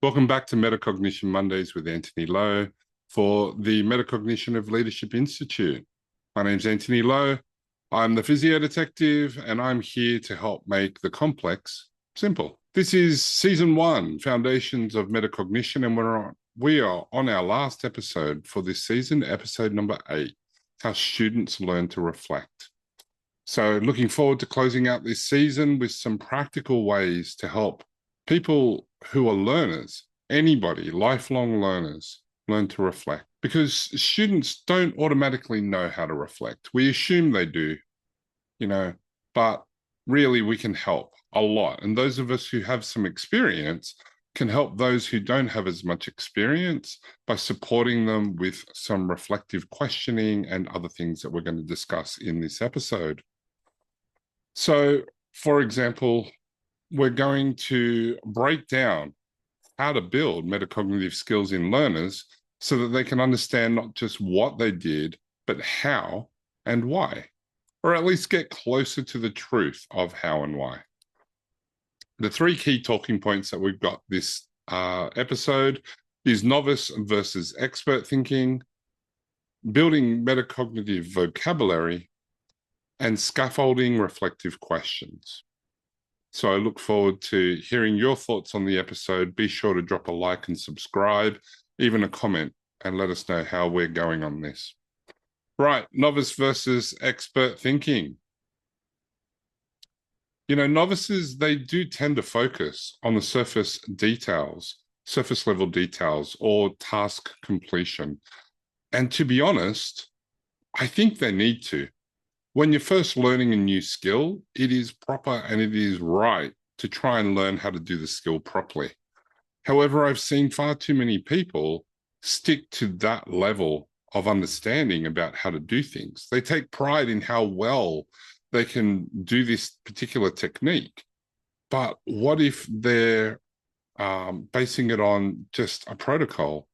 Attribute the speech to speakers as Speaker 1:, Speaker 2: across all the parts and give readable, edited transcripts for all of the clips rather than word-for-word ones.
Speaker 1: Welcome back to Metacognition Mondays with Antony Lo for the Metacognition of Leadership Institute. My name's Antony Lo. I'm the Physio Detective, and I'm here to help make the complex simple. This is Season 1, Foundations of Metacognition, and we are on our last episode for this season, episode number 8, How Students Learn to Reflect. So looking forward to closing out this season with some practical ways to help people who are learners, anybody, lifelong learners, learn to reflect. Because students don't automatically know how to reflect. We assume they do, but really we can help a lot. And those of us who have some experience can help those who don't have as much experience by supporting them with some reflective questioning and other things that we're going to discuss in this episode. So, for example, we're going to break down how to build metacognitive skills in learners so that they can understand not just what they did, but how and why, or at least get closer to the truth of how and why. The 3 key talking points that we've got this episode is novice versus expert thinking, building metacognitive vocabulary, and scaffolding reflective questions. So I look forward to hearing your thoughts on the episode. Be sure to drop a like and subscribe, even a comment, and let us know how we're going on this. Right, novice versus expert thinking. Novices, they do tend to focus on the surface level details, or task completion. And to be honest, I think they need to. When you're first learning a new skill, it is proper and it is right to try and learn how to do the skill properly. However, I've seen far too many people stick to that level of understanding about how to do things. They take pride in how well they can do this particular technique. But what if they're basing it on just a protocol?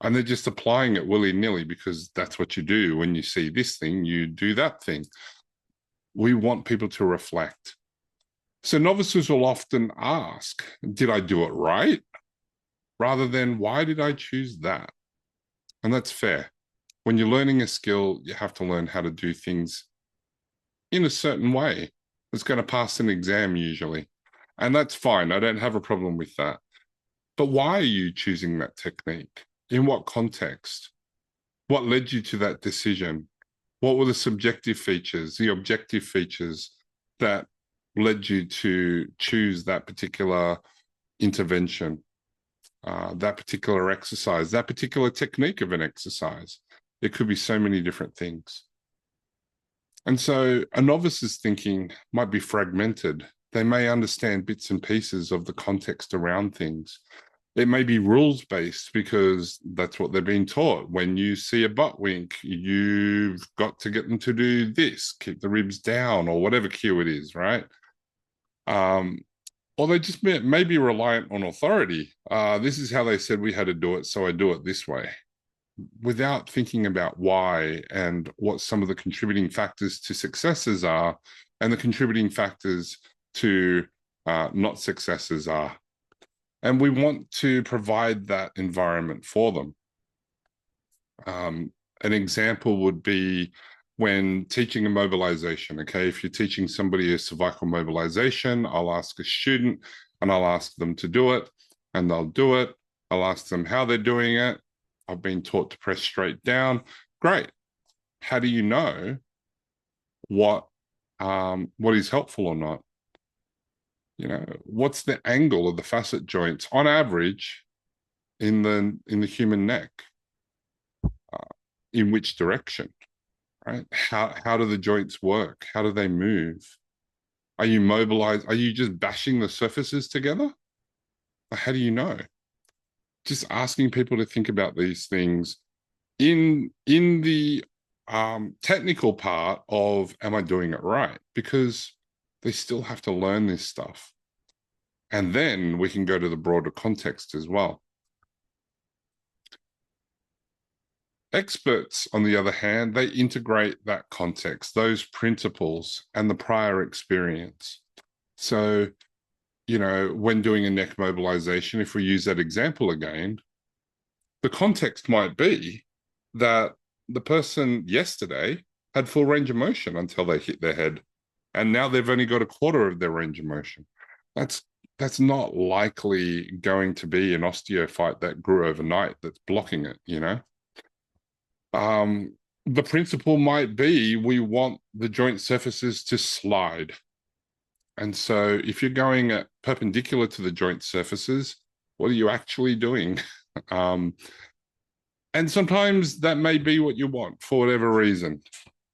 Speaker 1: And they're just applying it willy-nilly because that's what you do. When you see this thing, you do that thing. We want people to reflect. So novices will often ask, did I do it right? Rather than, why did I choose that? And that's fair. When you're learning a skill, you have to learn how to do things in a certain way. It's going to pass an exam usually. And that's fine. I don't have a problem with that. But why are you choosing that technique? In what context? What led you to that decision? What were the subjective features, the objective features that led you to choose that particular intervention, that particular exercise, that particular technique of an exercise? It could be so many different things. And so a novice's thinking might be fragmented. They may understand bits and pieces of the context around things. It may be rules-based because that's what they're being taught. When you see a butt wink, you've got to get them to do this, keep the ribs down, or whatever cue it is, right? Or they just may be reliant on authority. This is how they said we had to do it, so I do it this way, without thinking about why and what some of the contributing factors to successes are and the contributing factors to not successes are. And we want to provide that environment for them. An example would be when teaching a mobilization, okay? If you're teaching somebody a cervical mobilization, I'll ask a student and I'll ask them to do it and they'll do it. I'll ask them how they're doing it. I've been taught to press straight down. Great. How do you know what is helpful or not? What's the angle of the facet joints on average in the human neck? In which direction, right? How do the joints work? How do they move? Are you mobilized? Are you just bashing the surfaces together? How do you know? Just asking people to think about these things in the technical part of, am I doing it right? Because they still have to learn this stuff. And then we can go to the broader context as well. Experts, on the other hand, they integrate that context, those principles, and the prior experience. So when doing a neck mobilization, if we use that example again, the context might be that the person yesterday had full range of motion until they hit their head, and now they've only got a quarter of their range of motion. That's not likely going to be an osteophyte that grew overnight that's blocking it. The principle might be we want the joint surfaces to slide. And so if you're going perpendicular to the joint surfaces, what are you actually doing? And sometimes that may be what you want for whatever reason,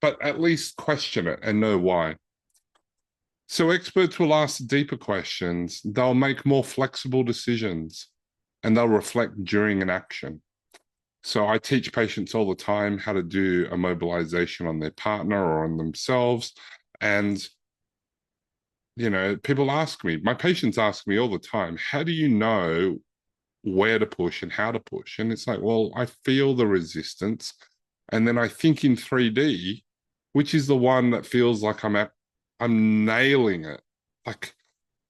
Speaker 1: but at least question it and know why. So experts will ask deeper questions. They'll make more flexible decisions, and they'll reflect during an action. So I teach patients all the time how to do a mobilization on their partner or on themselves. And, people ask me, my patients ask me all the time, how do you know where to push and how to push? And it's like, well, I feel the resistance. And then I think in 3D, which is the one that feels like I'm nailing it, like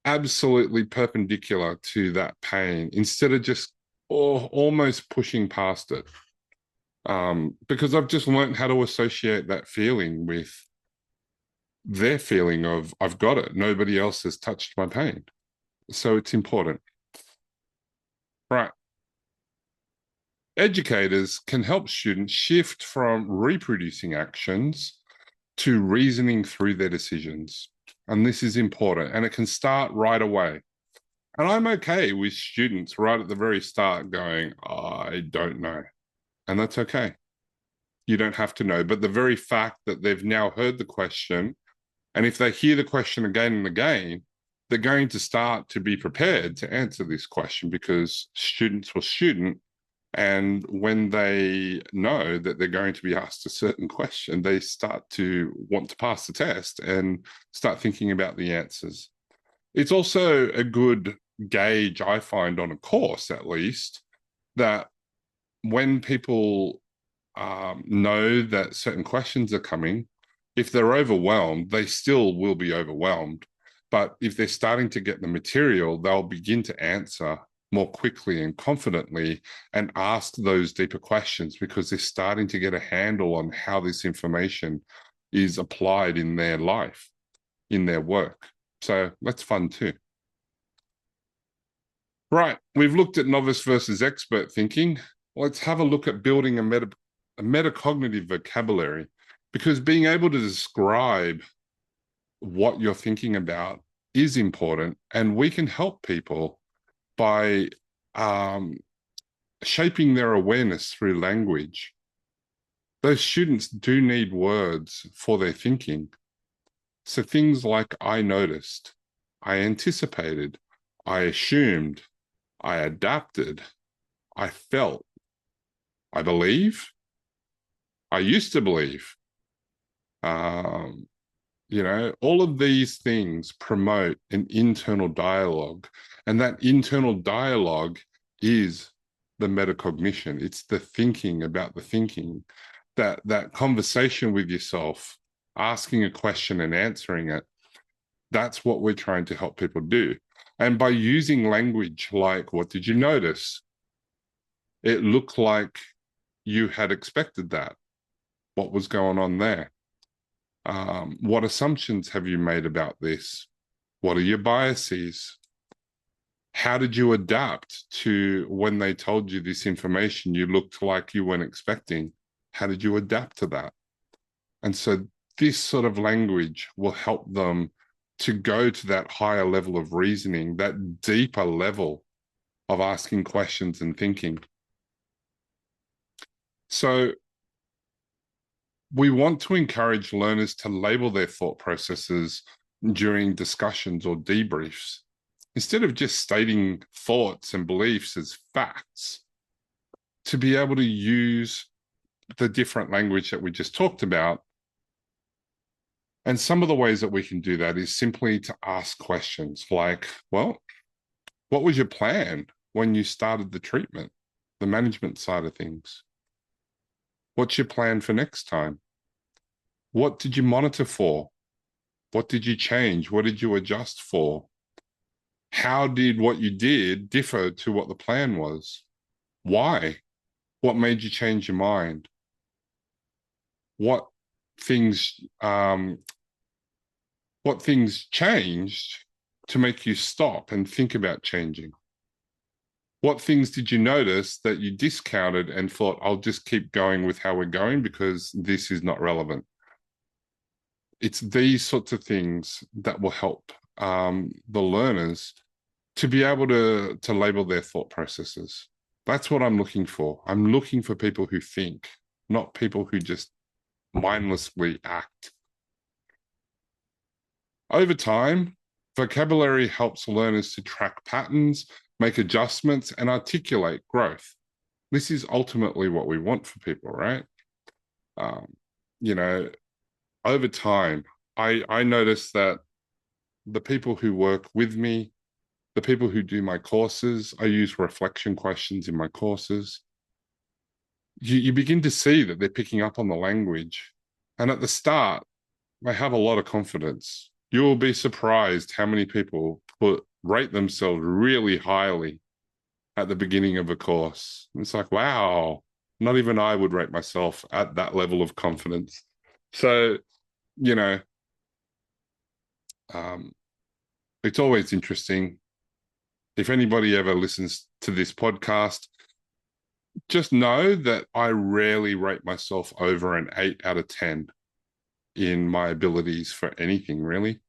Speaker 1: absolutely perpendicular to that pain, instead of just almost pushing past it. Because I've just learned how to associate that feeling with their feeling of, I've got it. Nobody else has touched my pain. So it's important. Right. Educators can help students shift from reproducing actions to reasoning through their decisions. And this is important, and it can start right away. And I'm okay with students right at the very start going, I don't know. And that's okay. You don't have to know. But the very fact that they've now heard the question, and if they hear the question again and again, they're going to start to be prepared to answer this question, because students will student. And when they know that they're going to be asked a certain question, they start to want to pass the test and start thinking about the answers. It's also a good gauge, I find, on a course at least, that when people know that certain questions are coming, if they're overwhelmed, they still will be overwhelmed. But if they're starting to get the material, they'll begin to answer more quickly and confidently and ask those deeper questions, because they're starting to get a handle on how this information is applied in their life, in their work. So that's fun too. Right, we've looked at novice versus expert thinking. Let's have a look at building a metacognitive vocabulary, because being able to describe what you're thinking about is important, and we can help people by shaping their awareness through language. Those students do need words for their thinking. So things like I noticed, I anticipated, I assumed, I adapted, I felt, I believe, I used to believe. All of these things promote an internal dialogue, and that internal dialogue is the metacognition. It's the thinking about the thinking, that conversation with yourself, asking a question and answering it. That's what we're trying to help people do. And by using language like, what did you notice? It looked like you had expected that. What was going on there? What assumptions have you made about this? What are your biases? How did you adapt to when they told you this information you looked like you weren't expecting? How did you adapt to that? And so this sort of language will help them to go to that higher level of reasoning, that deeper level of asking questions and thinking. So we want to encourage learners to label their thought processes during discussions or debriefs, instead of just stating thoughts and beliefs as facts, to be able to use the different language that we just talked about. And some of the ways that we can do that is simply to ask questions like, well, what was your plan when you started the treatment, the management side of things? What's your plan for next time? What did you monitor for? What did you change? What did you adjust for? How did what you did differ to what the plan was? Why? What made you change your mind? What things um, what things changed to make you stop and think about changing? What things did you notice that you discounted and thought, I'll just keep going with how we're going because this is not relevant? It's these sorts of things that will help the learners to be able to label their thought processes. That's what I'm looking for. I'm looking for people who think, not people who just mindlessly act. Over time, vocabulary helps learners to track patterns, make adjustments, and articulate growth. This is ultimately what we want for people, right? Um, you know, over time, I notice that the people who work with me, the people who do my courses, I use reflection questions in my courses. You begin to see that they're picking up on the language. And at the start, they have a lot of confidence. You will be surprised how many people rate themselves really highly at the beginning of a course. It's like, wow, not even I would rate myself at that level of confidence. So, you know, um, it's always interesting. If anybody ever listens to this podcast, just know that I rarely rate myself over an 8 out of 10 in my abilities for anything, really.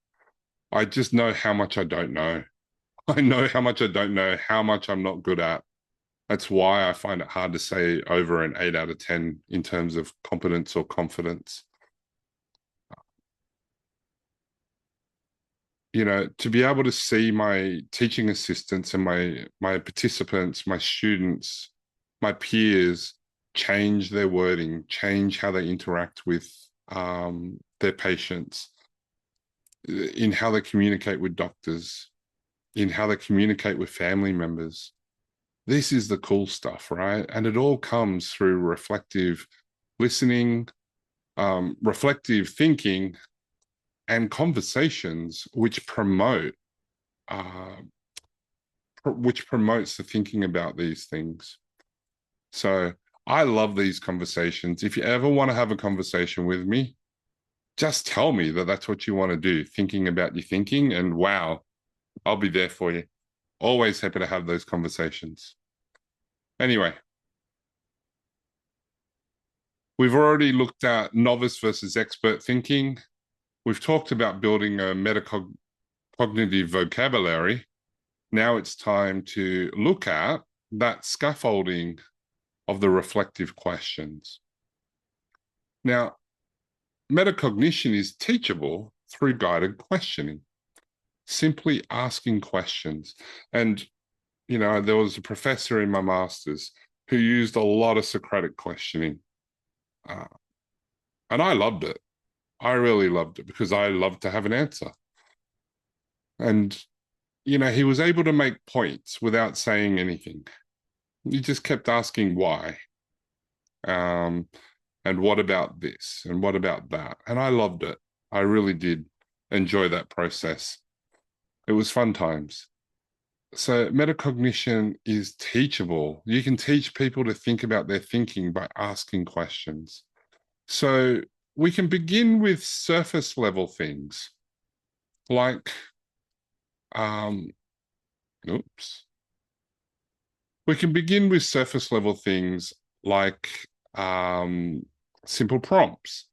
Speaker 1: I just know how much I don't know. I know how much I don't know, how much I'm not good at. That's why I find it hard to say over an 8 out of 10 in terms of competence or confidence. You know, to be able to see my teaching assistants and my participants, my students, my peers change their wording, change how they interact with their patients, in how they communicate with doctors, in how they communicate with family members. This is the cool stuff, right? And it all comes through reflective listening, reflective thinking, and conversations uh, which promotes the thinking about these things. So I love these conversations. If you ever want to have a conversation with me, just tell me that that's what you want to do, thinking about your thinking, and wow, I'll be there for you. Always happy to have those conversations. Anyway, we've already looked at novice versus expert thinking. We've talked about building a metacognitive vocabulary. Now it's time to look at that scaffolding of the reflective questions. Now, metacognition is teachable through guided questioning, simply asking questions. And, you know, there was a professor in my master's who used a lot of Socratic questioning. And I loved it. I really loved it because I love to have an answer. And, you know, he was able to make points without saying anything. He just kept asking why. And what about this? And what about that? And I loved it. I really did enjoy that process. It was fun times. So metacognition is teachable. You can teach people to think about their thinking by asking questions. So we can begin with surface level things like, oops. We can begin with surface level things like simple prompts.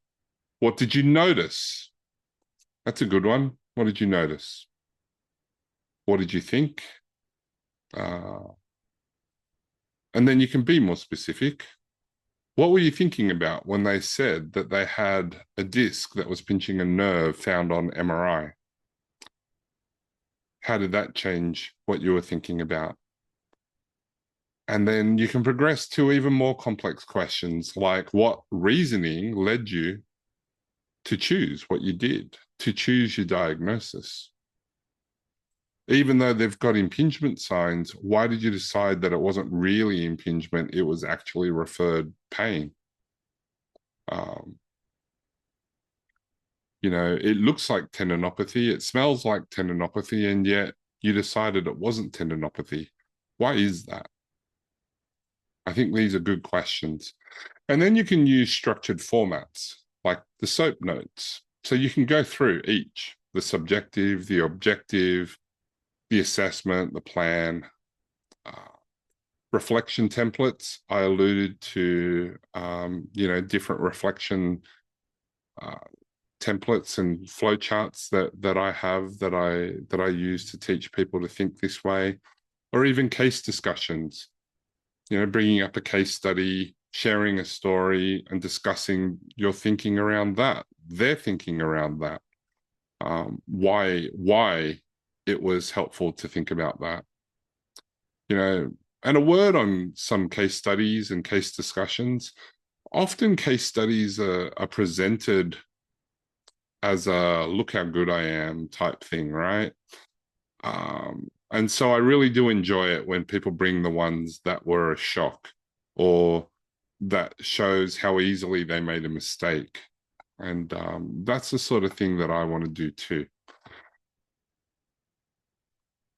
Speaker 1: What did you notice? That's a good one. What did you notice? What did you think? And then you can be more specific. What were you thinking about when they said that they had a disc that was pinching a nerve found on MRI? How did that change what you were thinking about? And then you can progress to even more complex questions like what reasoning led you to choose what you did, to choose your diagnosis? Even though they've got impingement signs, why did you decide that it wasn't really impingement, it was actually referred pain? You know, it looks like tendinopathy, it smells like tendinopathy, and yet you decided it wasn't tendinopathy. Why is that? I think these are good questions. And then you can use structured formats like the SOAP notes. So you can go through each, the subjective, the objective, the assessment, the plan, uh, reflection templates. I alluded to, different reflection uh, templates and flowcharts that I have that I use to teach people to think this way, or even case discussions. Bringing up a case study, sharing a story, and discussing your thinking around that, their thinking around that, why it was helpful to think about that. And a word on some case studies and case discussions. Often case studies are presented as a look how good I am type thing, right? And so I really do enjoy it when people bring the ones that were a shock or that shows how easily they made a mistake. And that's the sort of thing that I want to do too.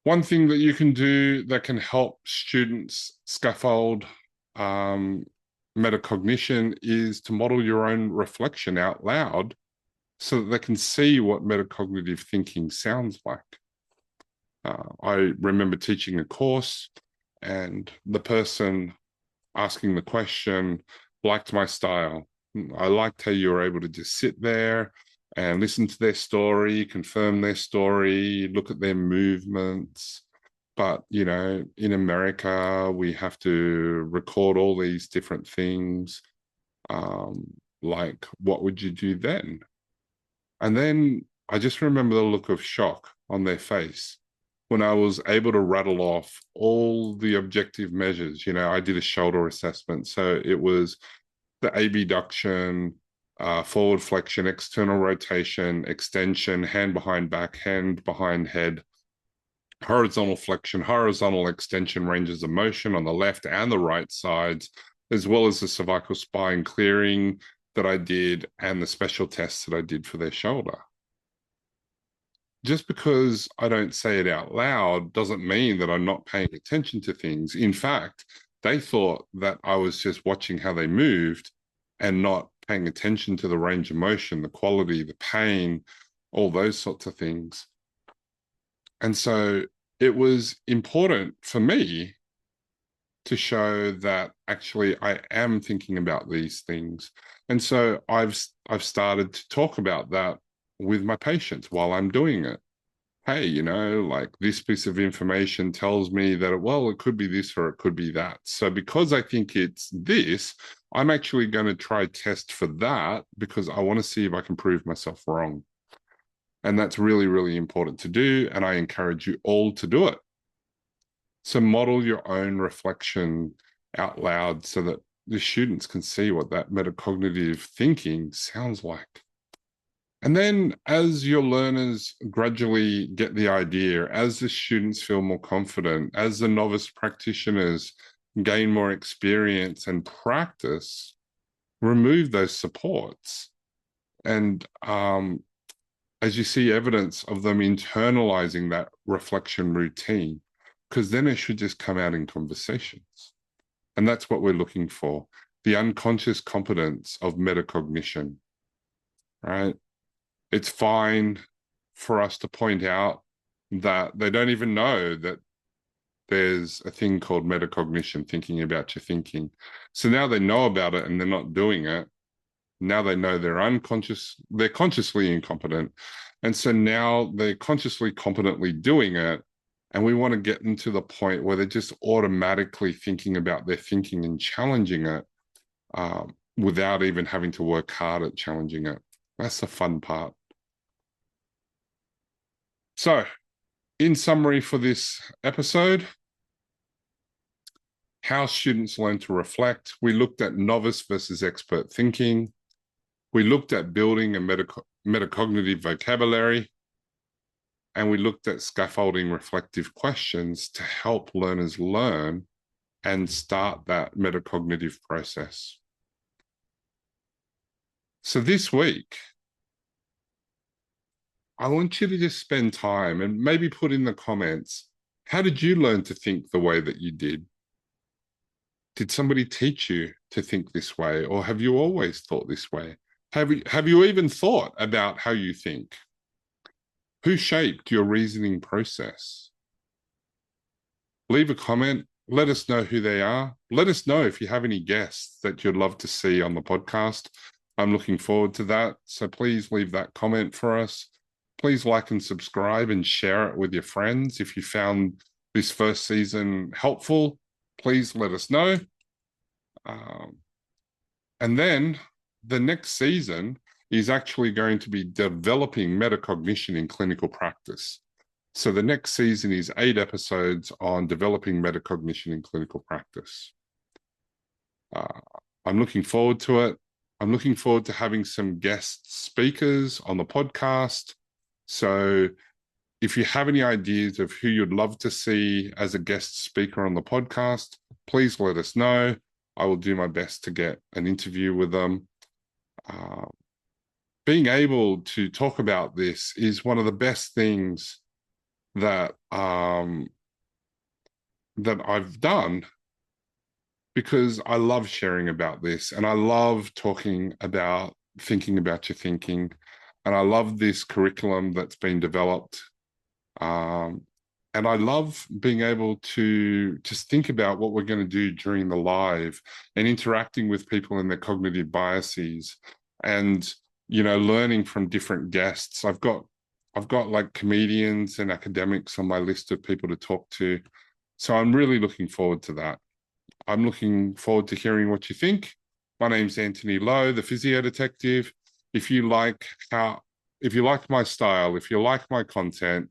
Speaker 1: One thing that you can do that can help students scaffold metacognition is to model your own reflection out loud so that they can see what metacognitive thinking sounds like. I remember teaching a course and the person asking the question liked my style. I liked how you were able to just sit there and listen to their story, confirm their story, look at their movements. But, in America, we have to record all these different things. Like, what would you do then? And then I just remember the look of shock on their face when I was able to rattle off all the objective measures. I did a shoulder assessment. So it was the abduction, forward flexion, external rotation, extension, hand behind back, hand behind head, horizontal flexion, horizontal extension ranges of motion on the left and the right sides, as well as the cervical spine clearing that I did and the special tests that I did for their shoulder. Just because I don't say it out loud doesn't mean that I'm not paying attention to things. In fact, they thought that I was just watching how they moved and not paying attention to the range of motion, the quality, the pain, all those sorts of things. And so it was important for me to show that actually I am thinking about these things. And so I've started to talk about that with my patients while I'm doing it. Hey, like this piece of information tells me that, well, it could be this or it could be that. So because I think it's this, I'm actually going to try test for that because I want to see if I can prove myself wrong. And that's really, really important to do. And I encourage you all to do it. So model your own reflection out loud so that the students can see what that metacognitive thinking sounds like. And then as your learners gradually get the idea, as the students feel more confident, as the novice practitioners gain more experience and practice, remove those supports. And as you see evidence of them internalizing that reflection routine, because then it should just come out in conversations. And that's what we're looking for, the unconscious competence of metacognition, right? It's fine for us to point out that they don't even know that there's a thing called metacognition, thinking about your thinking. So now they know about it and they're not doing it. Now they know they're consciously incompetent. And so now they're consciously competently doing it. And we want to get them to the point where they're just automatically thinking about their thinking and challenging it without even having to work hard at challenging it. That's the fun part. So, in summary for this episode, how students learn to reflect. We looked at novice versus expert thinking. We looked at building a metacognitive vocabulary. And we looked at scaffolding reflective questions to help learners learn and start that metacognitive process. So this week, I want you to just spend time and maybe put in the comments, how did you learn to think the way that you did? Did somebody teach you to think this way, or have you always thought this way? Have you even thought about how you think? Who shaped your reasoning process? Leave a comment. Let us know who they are. Let us know if you have any guests that you'd love to see on the podcast. I'm looking forward to that. So please leave that comment for us. Please like and subscribe and share it with your friends. If you found this first season helpful, please let us know. And then the next season is actually going to be developing metacognition in clinical practice. So the next season is 8 episodes on developing metacognition in clinical practice. I'm looking forward to it. I'm looking forward to having some guest speakers on the podcast. So if you have any ideas of who you'd love to see as a guest speaker on the podcast, please let us know. I will do my best to get an interview with them. Being able to talk about this is one of the best things that that I've done, because I love sharing about this, and I love talking about thinking about your thinking, and I love this curriculum that's been developed. And I love being able to just think about what we're going to do during the live and interacting with people and their cognitive biases, and, you know, learning from different guests. I've got like comedians and academics on my list of people to talk to. So I'm really looking forward to that. I'm looking forward to hearing what you think. My name's Antony Lo, the Physio Detective. If you like my style, if you like my content,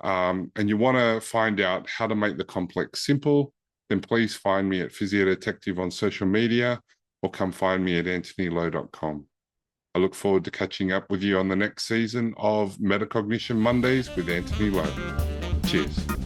Speaker 1: and you want to find out how to make the complex simple, then please find me at Physio Detective on social media, or come find me at antonylo.com. I look forward to catching up with you on the next season of Metacognition Mondays with Antony Lo. Cheers.